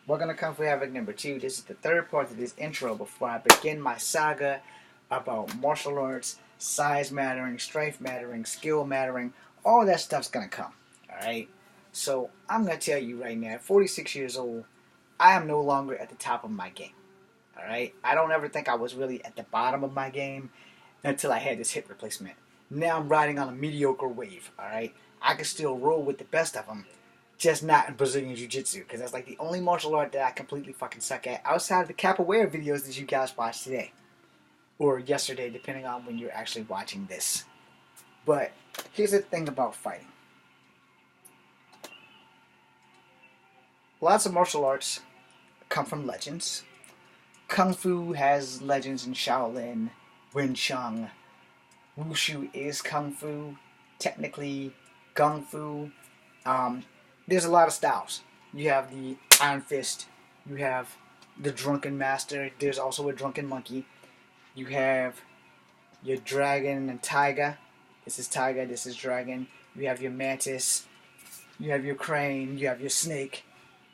Welcome to Kung Fu Havoc number 2. This is the third part of this intro before I begin my saga about martial arts, size mattering, strength mattering, skill mattering. All that stuff's gonna come. Alright? So I'm gonna tell you right now, at 46 years old, I am no longer at the top of my game. Alright? I don't ever think I was really at the bottom of my game until I had this hip replacement. Now I'm riding on a mediocre wave. Alright? I can still roll with the best of them. Just not in Brazilian Jiu-Jitsu, because that's like the only martial art that I completely fucking suck at outside of the capoeira videos that you guys watched today. Or yesterday, depending on when you're actually watching this. But here's the thing about fighting. Lots of martial arts come from legends. Kung Fu has legends in Shaolin, Wing Chun. Wushu is Kung Fu. Technically, Gung Fu. There's a lot of styles. You have the Iron Fist. You have the Drunken Master. There's also a Drunken Monkey. You have your Dragon and Tiger. This is Tiger. This is Dragon. You have your Mantis. You have your Crane. You have your Snake.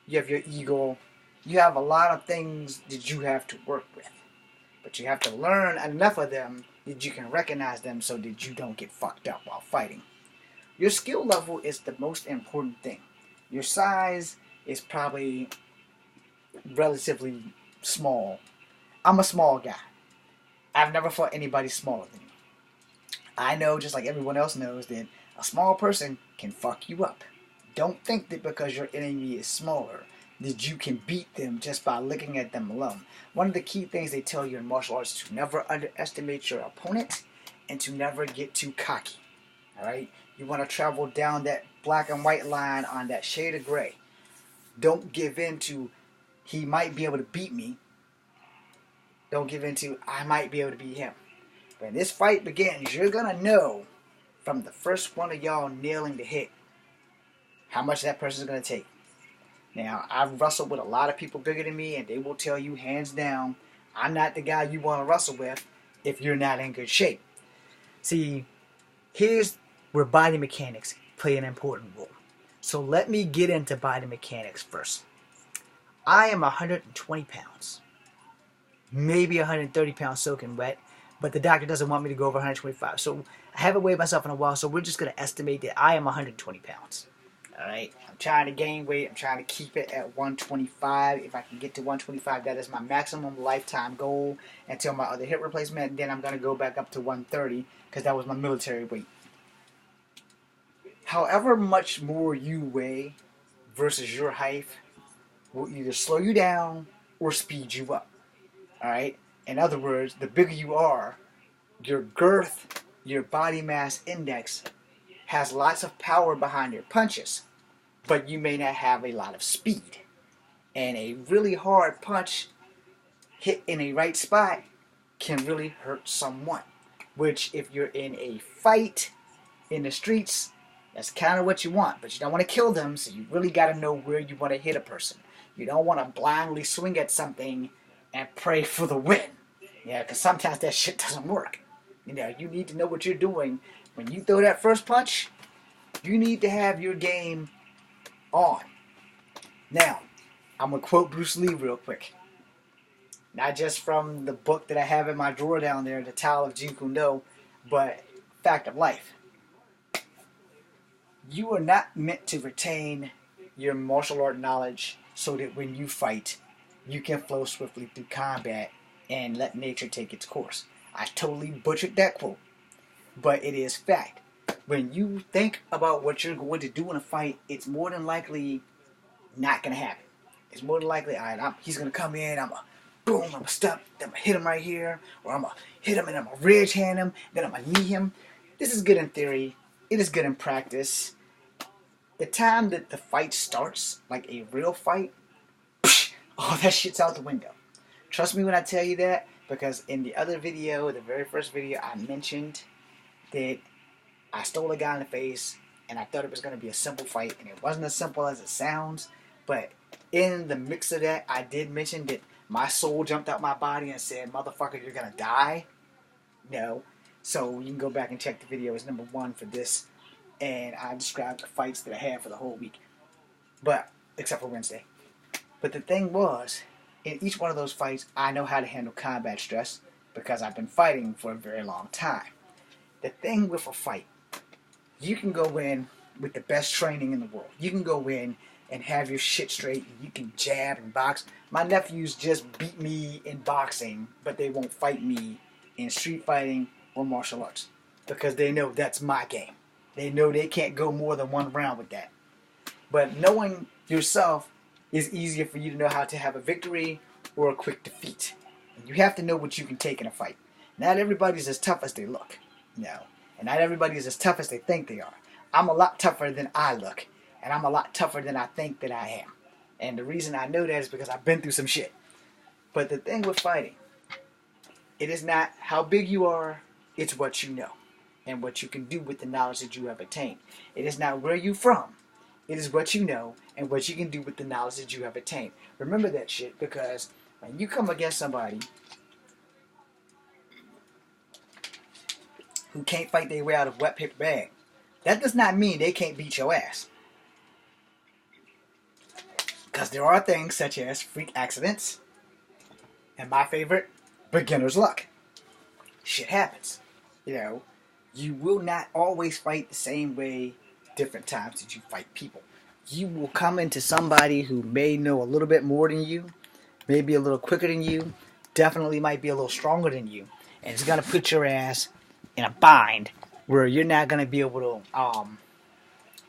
You have your Eagle. You have a lot of things that you have to work with. But you have to learn enough of them that you can recognize them so that you don't get fucked up while fighting. Your skill level is the most important thing. Your size is probably relatively small. I'm a small guy. I've never fought anybody smaller than me. I know, just like everyone else knows, that a small person can fuck you up. Don't think that because your enemy is smaller that you can beat them just by looking at them alone. One of the key things they tell you in martial arts is to never underestimate your opponent and to never get too cocky. Alright? You want to travel down that black and white line on that shade of gray. Don't give in to, he might be able to beat me. Don't give in to, I might be able to beat him. When this fight begins, you're going to know from the first one of y'all nailing the hit how much that person's going to take. Now, I've wrestled with a lot of people bigger than me, and they will tell you hands down, I'm not the guy you want to wrestle with if you're not in good shape. See, here's where body mechanics play an important role. So let me get into body mechanics first. I am 120 pounds. Maybe 130 pounds soaking wet, but the doctor doesn't want me to go over 125. So I haven't weighed myself in a while, so we're just going to estimate that I am 120 pounds. Alright? I'm trying to gain weight. I'm trying to keep it at 125. If I can get to 125, that is my maximum lifetime goal until my other hip replacement. Then I'm going to go back up to 130 because that was my military weight. However much more you weigh versus your height will either slow you down or speed you up. Alright? In other words, the bigger you are, your girth, your body mass index has lots of power behind your punches, but you may not have a lot of speed. And a really hard punch hit in a right spot can really hurt someone. Which, if you're in a fight in the streets, that's kind of what you want, but you don't want to kill them, so you really got to know where you want to hit a person. You don't want to blindly swing at something and pray for the win. Yeah, because sometimes that shit doesn't work. You know, you need to know what you're doing. When you throw that first punch, you need to have your game on. Now, I'm going to quote Bruce Lee real quick. Not just from the book that I have in my drawer down there, The Tao of Jeet Kune Do, but fact of life. You are not meant to retain your martial art knowledge so that when you fight, you can flow swiftly through combat and let nature take its course. I totally butchered that quote, but it is fact. When you think about what you're going to do in a fight, it's more than likely not going to happen. It's more than likely, all right, he's going to come in, I'm going to boom, I'm going to step, then I'm going to hit him right here, or I'm going to hit him and I'm going to ridge hand him, then I'm going to knee him. This is good in theory. It is good in practice. The time that the fight starts, like a real fight, all that shit's out the window. Trust me when I tell you that, because in the other video, the very first video, I mentioned that I stole a guy in the face, and I thought it was going to be a simple fight, and it wasn't as simple as it sounds, but in the mix of that, I did mention that my soul jumped out my body and said, motherfucker, you're going to die. No. So you can go back and check the video. It's number 1 for this, and I described the fights that I had for the whole week, but except for Wednesday. But the thing was, in each one of those fights, I know how to handle combat stress because I've been fighting for a very long time. The thing with a fight, you can go in with the best training in the world. You can go in and have your shit straight. You can jab and box. My nephews just beat me in boxing, but they won't fight me in street fighting or martial arts because they know that's my game. They know they can't go more than one round with that. But knowing yourself is easier for you to know how to have a victory or a quick defeat. And you have to know what you can take in a fight. Not everybody's as tough as they look. No. And not everybody is as tough as they think they are. I'm a lot tougher than I look. And I'm a lot tougher than I think that I am. And the reason I know that is because I've been through some shit. But the thing with fighting, it is not how big you are, it's what you know. And what you can do with the knowledge that you have attained. It is not where you're from. It is what you know and what you can do with the knowledge that you have attained. Remember that shit, because when you come against somebody who can't fight their way out of a wet paper bag, that does not mean they can't beat your ass. Because there are things such as freak accidents, and my favorite, beginner's luck. Shit happens. You know, you will not always fight the same way different times that you fight people. You will come into somebody who may know a little bit more than you, maybe a little quicker than you, definitely might be a little stronger than you, and it's going to put your ass in a bind where you're not going to be able to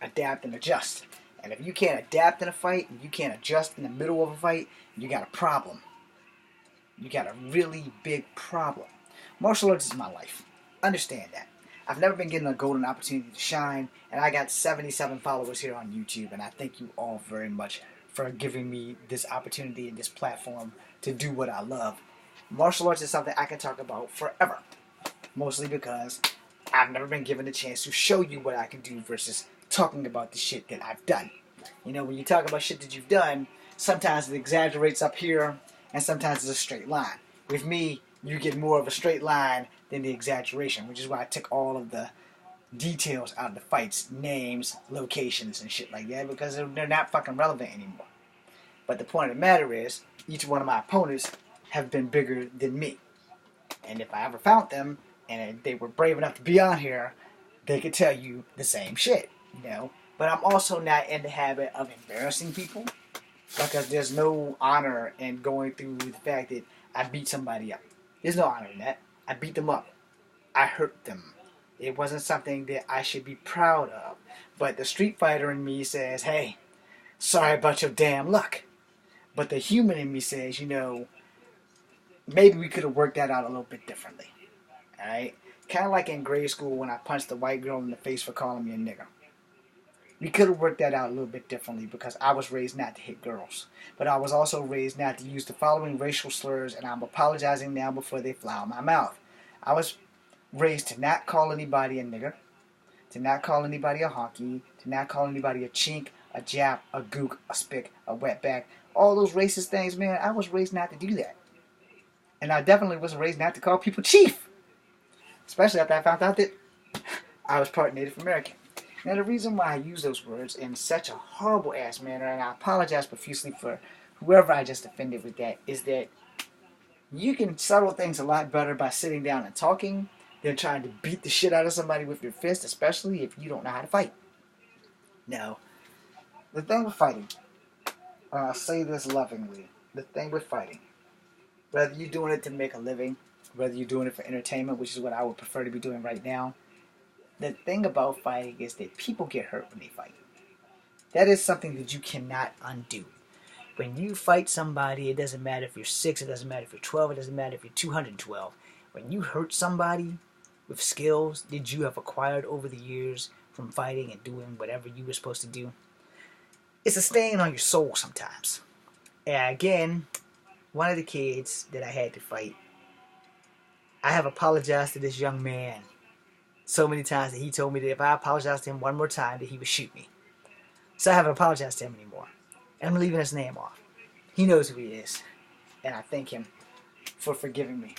adapt and adjust. And if you can't adapt in a fight, and you can't adjust in the middle of a fight, you got a problem. You got a really big problem. Martial arts is my life. Understand that. I've never been given a golden opportunity to shine, and I got 77 followers here on YouTube, and I thank you all very much for giving me this opportunity and this platform to do what I love. Martial arts is something I can talk about forever, mostly because I've never been given a chance to show you what I can do versus talking about the shit that I've done. You know, when you talk about shit that you've done, sometimes it exaggerates up here, and sometimes it's a straight line. With me, you get more of a straight line than the exaggeration, which is why I took all of the details out of the fights, names, locations, and shit like that, because they're not fucking relevant anymore. But the point of the matter is, each one of my opponents have been bigger than me. And if I ever found them, and they were brave enough to be on here, they could tell you the same shit, you know. But I'm also not in the habit of embarrassing people, because there's no honor in going through the fact that I beat somebody up. There's no honor in that. I beat them up. I hurt them. It wasn't something that I should be proud of. But the street fighter in me says, hey, sorry about your damn luck. But the human in me says, you know, maybe we could have worked that out a little bit differently. Alright? Kind of like in grade school when I punched the white girl in the face for calling me a nigger. We could have worked that out a little bit differently because I was raised not to hit girls. But I was also raised not to use the following racial slurs, and I'm apologizing now before they fly out my mouth. I was raised to not call anybody a nigger, to not call anybody a honky, to not call anybody a chink, a jap, a gook, a spick, a wetback. All those racist things, man, I was raised not to do that. And I definitely was raised not to call people chief. Especially after I found out that I was part Native American. Now, the reason why I use those words in such a horrible-ass manner, and I apologize profusely for whoever I just offended with that, is that you can settle things a lot better by sitting down and talking than trying to beat the shit out of somebody with your fist, especially if you don't know how to fight. Now, the thing with fighting, and I'll say this lovingly, the thing with fighting, whether you're doing it to make a living, whether you're doing it for entertainment, which is what I would prefer to be doing right now, the thing about fighting is that people get hurt when they fight. That is something that you cannot undo. When you fight somebody, it doesn't matter if you're 6, it doesn't matter if you're 12, it doesn't matter if you're 212. When you hurt somebody with skills that you have acquired over the years from fighting and doing whatever you were supposed to do, it's a stain on your soul sometimes. And again, one of the kids that I had to fight, I have apologized to this young man so many times that he told me that if I apologized to him one more time that he would shoot me. So I haven't apologized to him anymore. And I'm leaving his name off. He knows who he is. And I thank him for forgiving me.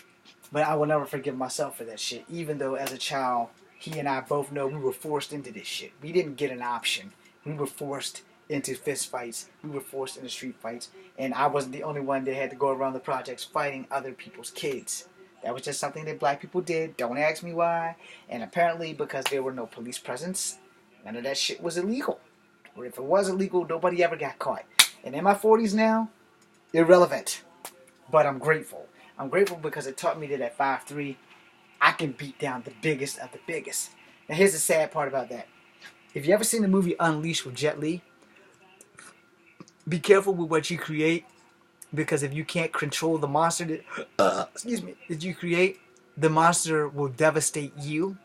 But I will never forgive myself for that shit. Even though as a child, he and I both know we were forced into this shit. We didn't get an option. We were forced into fist fights. We were forced into street fights. And I wasn't the only one that had to go around the projects fighting other people's kids. That was just something that black people did. Don't ask me why. And apparently because there were no police presence, none of that shit was illegal. Or if it was illegal, nobody ever got caught. And in my 40s now, irrelevant. But I'm grateful. I'm grateful because it taught me that at 5'3", I can beat down the biggest of the biggest. Now here's the sad part about that. If you ever seen the movie Unleashed with Jet Li, be careful with what you create, because if you can't control the monster that you create, the monster will devastate you,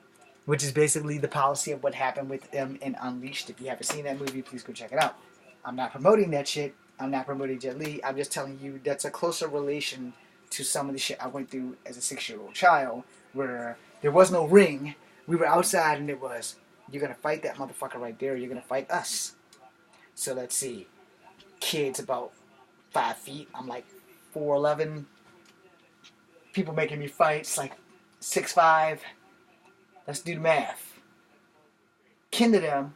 which is basically the policy of what happened with them in Unleashed. If you haven't seen that movie, please go check it out. I'm not promoting that shit. I'm not promoting Jet Li. I'm just telling you that's a closer relation to some of the shit I went through as a 6-year-old child, where there was no ring. We were outside and it was, you're going to fight that motherfucker right there, or you're going to fight us. So let's see. Kids about 5 feet. I'm like 4'11". People making me fight. It's like 6'5". Let's do the math. Kin to them,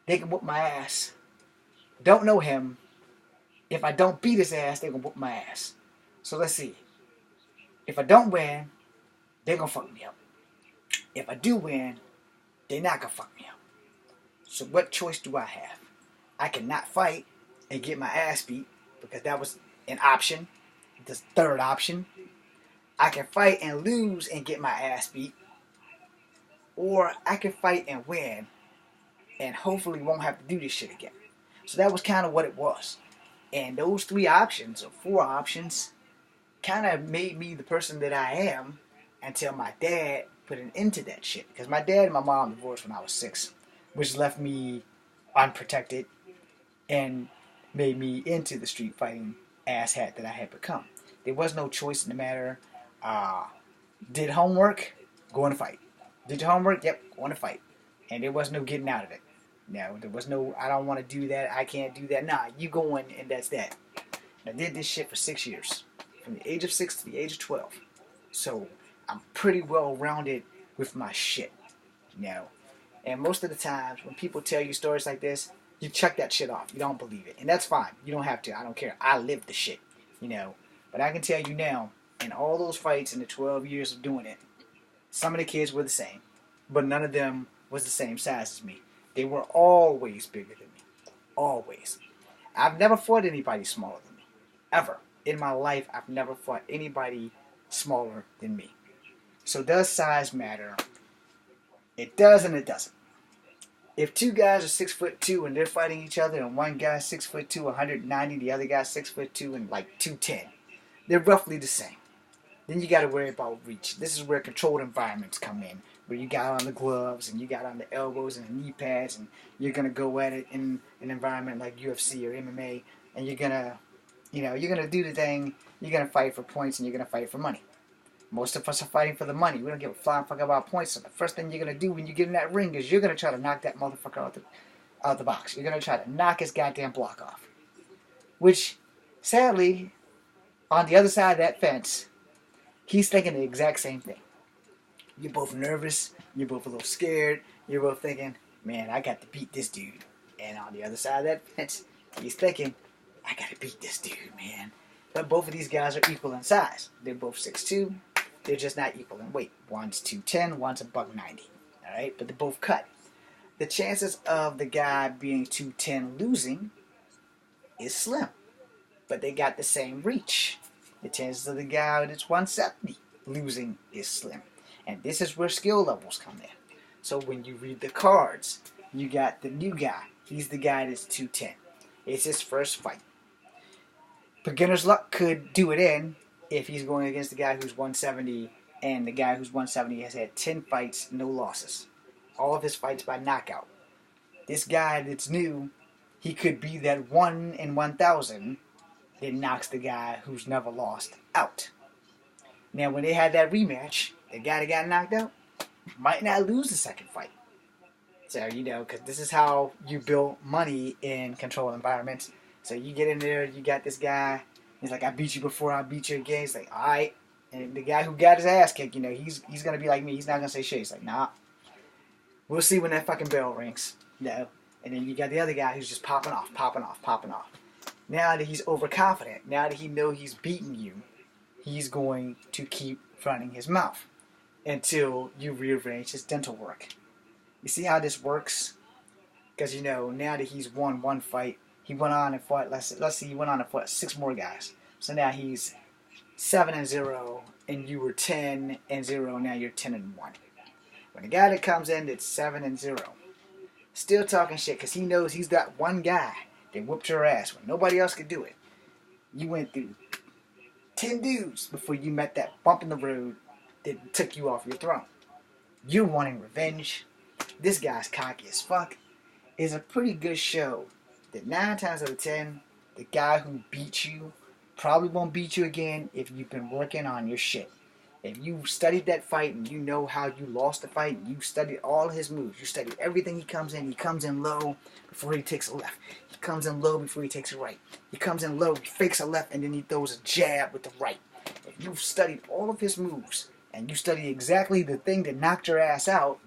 they can whoop my ass. Don't know him. If I don't beat his ass, they gonna whoop my ass. So let's see. If I don't win, they gonna fuck me up. If I do win, they not gonna fuck me up. So what choice do I have? I cannot fight and get my ass beat, because that was an option. The third option. I can fight and lose and get my ass beat. Or I can fight and win and hopefully won't have to do this shit again. So that was kind of what it was. And those 3 options, or 4 options, kind of made me the person that I am until my dad put an end to that shit. Because my dad and my mom divorced when I was 6, which left me unprotected and made me into the street fighting asshat that I had become. There was no choice in the matter. Did homework, go in a fight. Did your homework? Yep, go in a fight. And there was no getting out of it. No, there was no, I don't want to do that, I can't do that. Nah, you go in and that's that. And I did this shit for 6 years. From the age of 6 to the age of 12. So, I'm pretty well rounded with my shit. You know? And most of the times, when people tell you stories like this, you chuck that shit off. You don't believe it. And that's fine. You don't have to. I don't care. I live the shit. You know? But I can tell you now, in all those fights in the 12 years of doing it, some of the kids were the same. But none of them was the same size as me. They were always bigger than me. Always. I've never fought anybody smaller than me. Ever. In my life, I've never fought anybody smaller than me. So does size matter? It does and it doesn't. If 2 guys are 6'2" and they're fighting each other, and one guy's 6'2", 190, the other guy's 6'2" and like 210, they're roughly the same. Then you got to worry about reach. This is where controlled environments come in, where you got on the gloves and you got on the elbows and the knee pads, and you're gonna go at it in an environment like UFC or MMA, and you're gonna do the thing. You're gonna fight for points and you're gonna fight for money. Most of us are fighting for the money. We don't give a flying fuck about points. So the first thing you're gonna do when you get in that ring is you're gonna try to knock that motherfucker out the box. You're gonna try to knock his goddamn block off. Which, sadly, on the other side of that fence, he's thinking the exact same thing. You're both nervous. You're both a little scared. You're both thinking, man, I got to beat this dude. And on the other side of that fence, he's thinking, I got to beat this dude, man. But both of these guys are equal in size. They're both 6'2". They're just not equal in weight. One's 210, one's $190. Alright? But they're both cut. The chances of the guy being 210 losing is slim. But they got the same reach. The chances of the guy that's 170 losing is slim. And this is where skill levels come in. So when you read the cards, you got the new guy. He's the guy that's 210. It's his first fight. Beginner's luck could do it in if he's going against the guy who's 170, and the guy who's 170 has had 10 fights, no losses. All of his fights by knockout. This guy that's new, he could be that 1 in 1,000 that knocks the guy who's never lost out. Now, when they had that rematch, the guy that got knocked out might not lose the second fight. So, you know, because this is how you build money in controlled environments. So you get in there, you got this guy, he's like, I beat you before, I beat you again. He's like, alright. And the guy who got his ass kicked, you know, he's going to be like me. He's not going to say shit. He's like, nah. We'll see when that fucking bell rings. You know? And then you got the other guy who's just popping off, popping off, popping off. Now that he's overconfident, now that he knows he's beating you, he's going to keep running his mouth until you rearrange his dental work. You see how this works? Because, you know, now that he's won one fight, he went on and fought, let's see, he went on and fought 6 more guys. So now he's 7-0, and you were 10-0, now you're 10-1. When the guy that comes in that's 7-0, still talking shit because he knows he's that one guy that whooped your ass when nobody else could do it. You went through 10 dudes before you met that bump in the road that took you off your throne. You're wanting revenge. This guy's cocky as fuck. It's a pretty good show that 9 times out of 10, the guy who beat you probably won't beat you again if you've been working on your shit. If you studied that fight and you know how you lost the fight, and you studied all his moves, you studied everything he comes in low before he takes a left. He comes in low before he takes a right. He comes in low, he fakes a left, and then he throws a jab with the right. If you've studied all of his moves, and you study exactly the thing that knocked your ass out,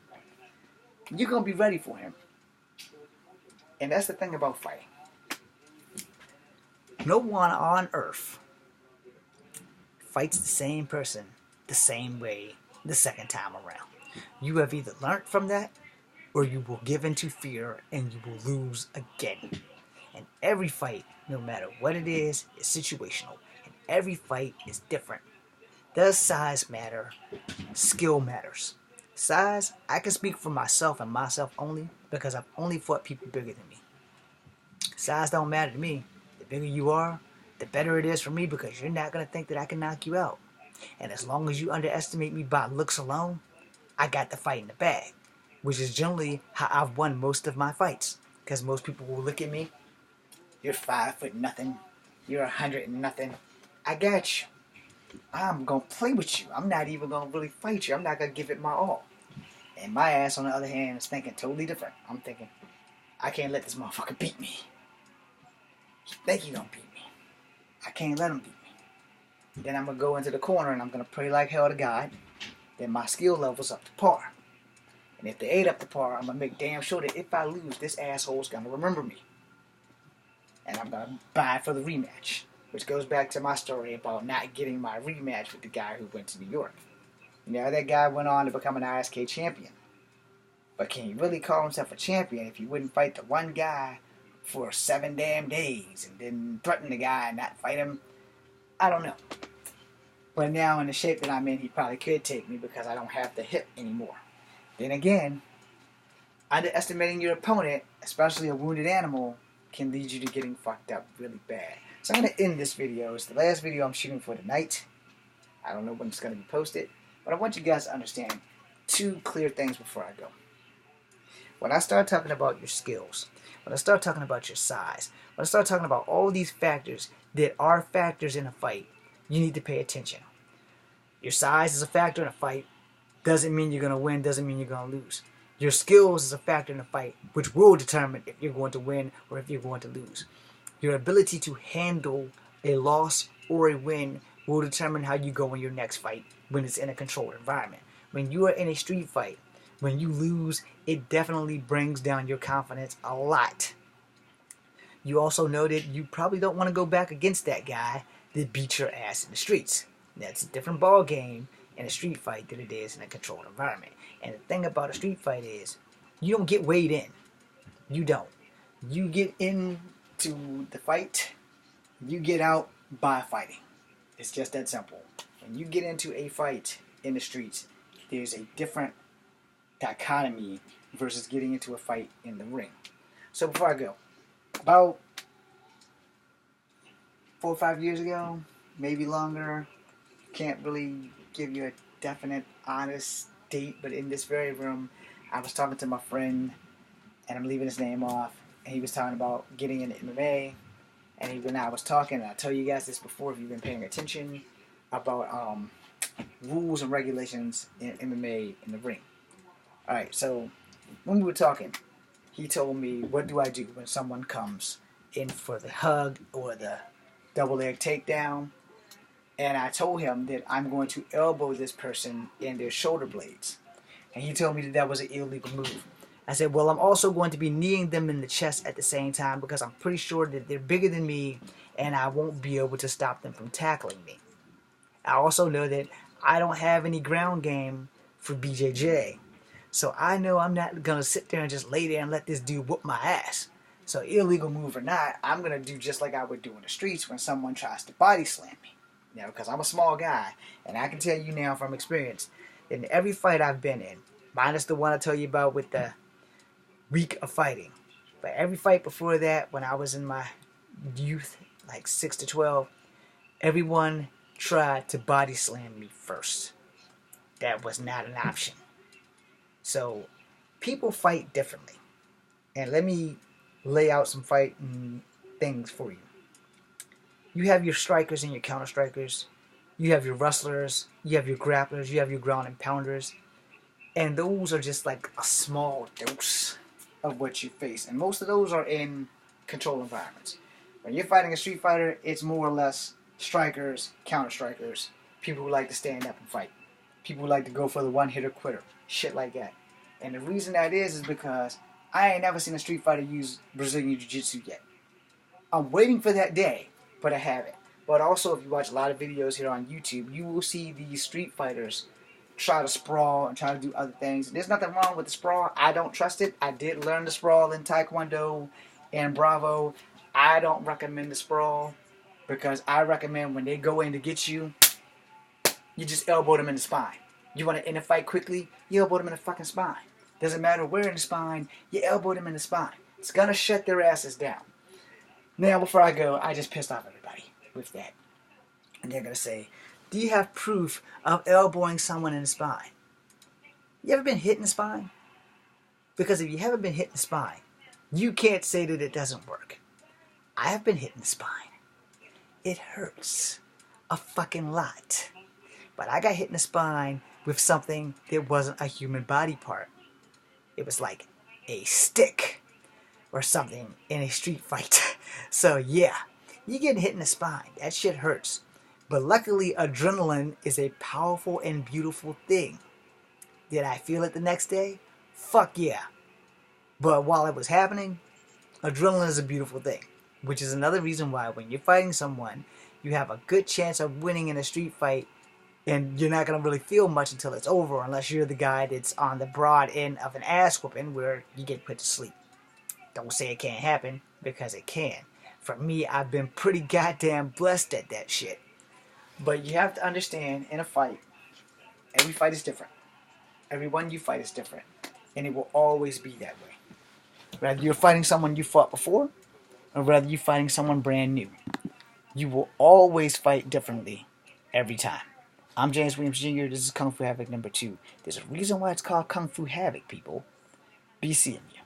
you're going to be ready for him. And that's the thing about fighting. No one on earth fights the same person the same way the second time around. You have either learned from that, or you will give into fear and you will lose again. And every fight, no matter what it is situational. And every fight is different. Does size matter? Skill matters. Size, I can speak for myself and myself only because I've only fought people bigger than me. Size don't matter to me. The bigger you are, the better it is for me because you're not going to think that I can knock you out. And as long as you underestimate me by looks alone, I got the fight in the bag, which is generally how I've won most of my fights. Because most people will look at me, you're 5 foot nothing, you're 100 and nothing. I got you. I'm going to play with you. I'm not even going to really fight you. I'm not going to give it my all. And my ass, on the other hand, is thinking totally different. I'm thinking, I can't let this motherfucker beat me. He think he gonna beat me. I can't let him beat me. Then I'm going to go into the corner and I'm going to pray like hell to God that my skill level's up to par. And if they ain't up to par, I'm going to make damn sure that if I lose, this asshole's going to remember me. And I'm going to buy for the rematch. Which goes back to my story about not getting my rematch with the guy who went to New York. You know, that guy went on to become an ISK champion. But can you really call himself a champion if you wouldn't fight the one guy for 7 damn days and then threaten the guy and not fight him? I don't know. But now in the shape that I'm in, he probably could take me because I don't have the hip anymore. Then again, underestimating your opponent, especially a wounded animal, can lead you to getting fucked up really bad. So I'm going to end this video. It's the last video I'm shooting for tonight. I don't know when it's going to be posted. But I want you guys to understand 2 clear things before I go. When I start talking about your skills, when I start talking about your size, when I start talking about all these factors that are factors in a fight, you need to pay attention. Your size is a factor in a fight. Doesn't mean you're going to win. Doesn't mean you're going to lose. Your skills is a factor in a fight, which will determine if you're going to win or if you're going to lose. Your ability to handle a loss or a win will determine how you go in your next fight when it's in a controlled environment. When you are in a street fight, when you lose, it definitely brings down your confidence a lot. You also know that you probably don't want to go back against that guy that beat your ass in the streets. That's a different ball game in a street fight than it is in a controlled environment. And the thing about a street fight is, you don't get weighed in. You don't. You get into the fight, you get out by fighting. It's just that simple. When you get into a fight in the streets, there's a different dichotomy versus getting into a fight in the ring. So before I go, about 4 or 5 years ago, maybe longer, can't really give you a definite, honest date, but in this very room, I was talking to my friend, and I'm leaving his name off, and he was talking about getting into MMA, and even I was talking, and I tell you guys this before if you've been paying attention, about rules and regulations in MMA in the ring. Alright, so when we were talking, he told me, what do I do when someone comes in for the hug or the double leg takedown? And I told him that I'm going to elbow this person in their shoulder blades. And he told me that that was an illegal move. I said, well, I'm also going to be kneeing them in the chest at the same time because I'm pretty sure that they're bigger than me and I won't be able to stop them from tackling me. I also know that I don't have any ground game for BJJ. So I know I'm not going to sit there and just lay there and let this dude whoop my ass. So illegal move or not, I'm going to do just like I would do in the streets when someone tries to body slam me. You know, because I'm a small guy. And I can tell you now from experience, in every fight I've been in, minus the one I tell you about with the week of fighting, but every fight before that, when I was in my youth, like 6 to 12, everyone tried to body slam me first. That was not an option. So people fight differently. And let me lay out some fighting things for you. You have your strikers and your counter strikers. You have your wrestlers. You have your grapplers. You have your ground and pounders. And those are just like a small dose of what you face. And most of those are in controlled environments. When you're fighting a street fighter, it's more or less strikers, counter strikers, people who like to stand up and fight. People who like to go for the one-hitter quitter. Shit like that. And the reason that is because I ain't never seen a street fighter use Brazilian Jiu-Jitsu yet. I'm waiting for that day, but I haven't. But also, if you watch a lot of videos here on YouTube, you will see these street fighters try to sprawl and try to do other things. There's nothing wrong with the sprawl. I don't trust it. I did learn the sprawl in Taekwondo and Bravo. I don't recommend the sprawl because I recommend when they go in to get you, you just elbow them in the spine. You want to end a fight quickly, you elbow them in the fucking spine. Doesn't matter where in the spine, you elbow them in the spine. It's going to shut their asses down. Now, before I go, I just pissed off everybody with that. And they're going to say, do you have proof of elbowing someone in the spine? You ever been hit in the spine? Because if you haven't been hit in the spine, you can't say that it doesn't work. I have been hit in the spine. It hurts a fucking lot. But I got hit in the spine with something that wasn't a human body part. It was like a stick or something in a street fight. So yeah, you get hit in the spine. That shit hurts. But luckily, adrenaline is a powerful and beautiful thing. Did I feel it the next day? Fuck yeah. But while it was happening, adrenaline is a beautiful thing. Which is another reason why when you're fighting someone, you have a good chance of winning in a street fight. And you're not going to really feel much until it's over, unless you're the guy that's on the broad end of an ass whooping where you get put to sleep. Don't say it can't happen, because it can. For me, I've been pretty goddamn blessed at that shit. But you have to understand, in a fight, every fight is different. Everyone you fight is different. And it will always be that way. Whether you're fighting someone you fought before, or whether you're fighting someone brand new, you will always fight differently every time. I'm James Williams Jr. This is Kung Fu Havoc number 2. There's a reason why it's called Kung Fu Havoc, people. Be seeing you.